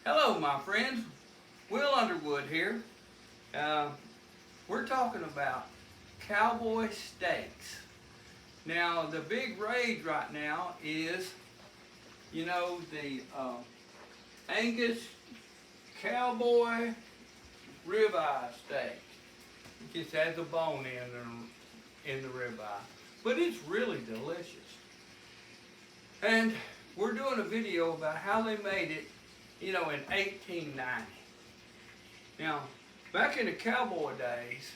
Hello, my friends. Will Underwood here. Uh, we're talking about cowboy steaks. Now, the big rage right now is, the Angus cowboy ribeye steak. It just has a bone in the ribeye, but it's really delicious. And we're doing a video about how they made it, in 1890. Now, back in the cowboy days,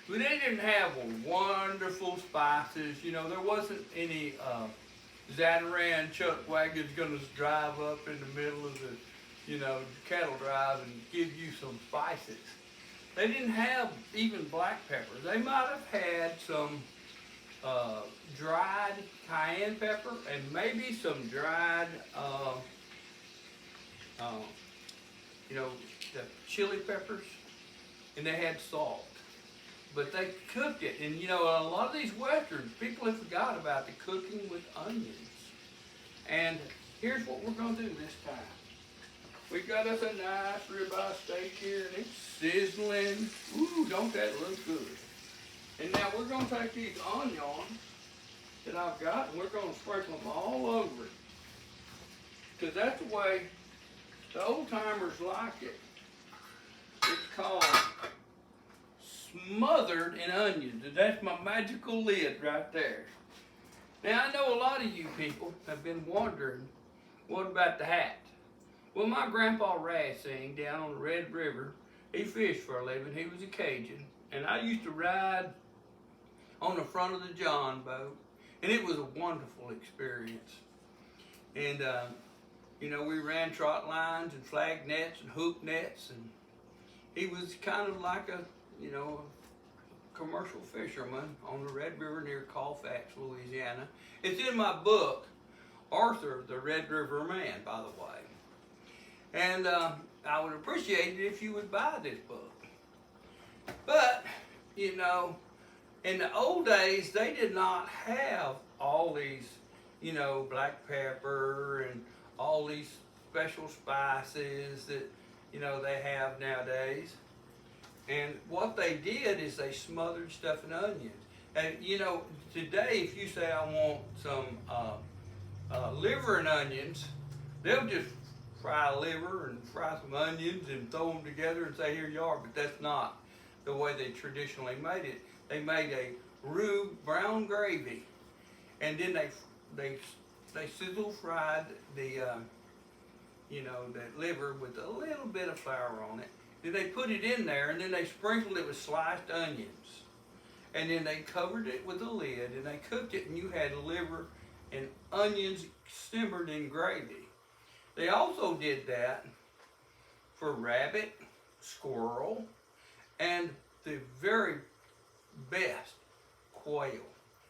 they didn't have wonderful spices. There wasn't any Zatarain chuck wagons going to drive up in the middle of the, cattle drive and give you some spices. They didn't have even black peppers. They might have had some dried cayenne pepper and maybe some dried, uh, the chili peppers, and they had salt. But they cooked it, and a lot of these westerns, people have forgot about the cooking with onions. And here's what we're going to do this time. We got us a nice ribeye steak here, and it's sizzling. Ooh, don't that look good? And now we're going to take these onions that I've got, and we're going to sprinkle them all over it. Because that's the way the old timers like it. It's called smothered in onions, and that's my magical lid right there. Now, I know a lot of you people have been wondering, what about the hat? Well, my grandpa Racine down on the Red River, he fished for a living. He was a Cajun, and I used to ride on the front of the John boat, and it was a wonderful experience. And we ran trot lines and flag nets and hoop nets, and he was kind of like a commercial fisherman on the Red River near Colfax, Louisiana. It's in my book, Arthur, the Red River Man, by the way. And I would appreciate it if you would buy this book. But, in the old days, they did not have all these, black pepper and all these special spices that, they have nowadays. And what they did is they smothered stuff in onions. And, today, if you say I want some liver and onions, they'll just fry liver and fry some onions and throw them together and say, here you are. But that's not the way they traditionally made it. They made a roux brown gravy, and then they sizzle fried the liver with a little bit of flour on it. Then they put it in there, and then they sprinkled it with sliced onions, and then they covered it with a lid, and they cooked it, and you had liver and onions simmered in gravy. They also did that for rabbit, squirrel, and the very best, quail.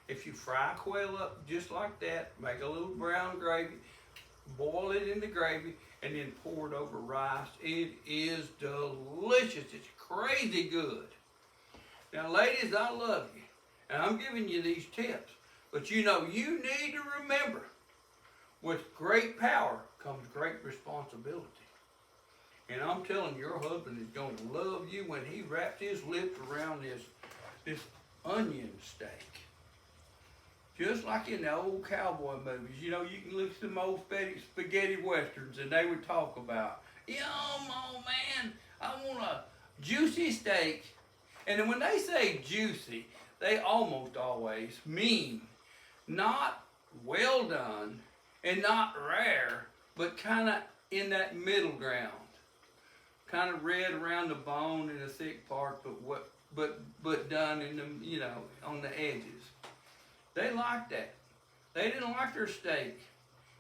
If you fry quail up just like that, make a little brown gravy, boil it in the gravy, and then pour it over rice. It is delicious. It's crazy good. Now, ladies, I love you, and I'm giving you these tips. But you need to remember, with great power comes great responsibility. And I'm telling you, your husband is going to love you when he wraps his lips around this onion steak. Just like in the old cowboy movies. You can look at some old spaghetti westerns, and they would talk about, old man, I want a juicy steak. And then when they say juicy, they almost always mean not well done and not rare, but kind of in that middle ground. Kind of red around the bone in the thick part, but done in the on the edges. They like that. They didn't like their steak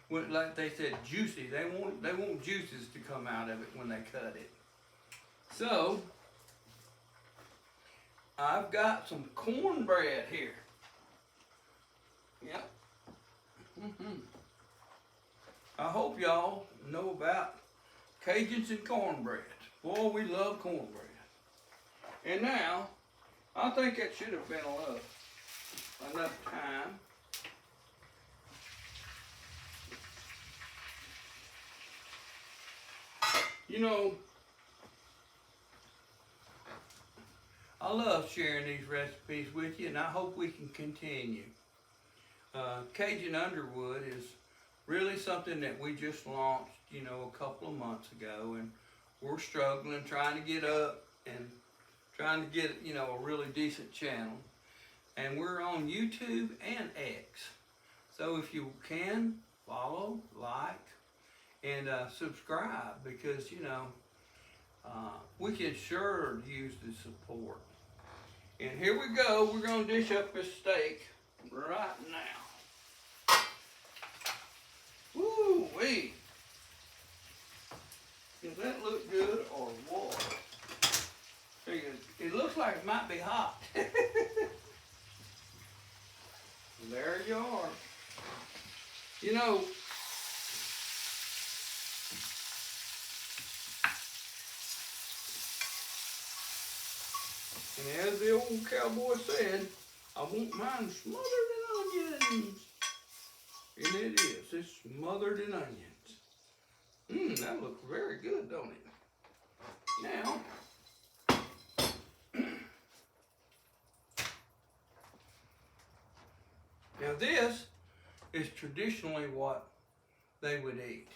when, like they said, juicy. They want juices to come out of it when they cut it. So I've got some cornbread here. Yep. I hope y'all know about Cajuns and cornbread. Boy, we love cornbread. And now, I think that should have been enough time. You know, I love sharing these recipes with you, and I hope we can continue. Cajun Underwood is really something that we just launched, a couple of months ago, and we're struggling, trying to get up and trying to get, a really decent channel. And we're on YouTube and X. So if you can, follow, like, and subscribe, because, we can sure use the support. And here we go. We're going to dish up this steak right now. Woo-wee. Does that look good or what? It looks like it might be hot. There you are. And as the old cowboy said, I want mine smothered in onions. And it is. It's smothered in onions. That looks very good, don't it? Now, this is traditionally what they would eat.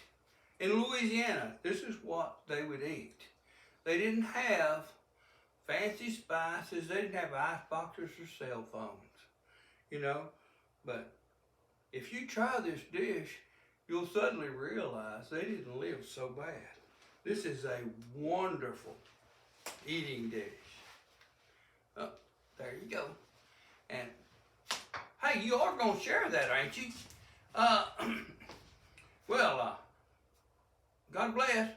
In Louisiana, this is what they would eat. They didn't have fancy spices. They didn't have ice boxes or cell phones, But if you try this dish, you'll suddenly realize they didn't live so bad. This is a wonderful eating dish. Oh, there you go. And hey, you are going to share that, ain't you? Well, God bless.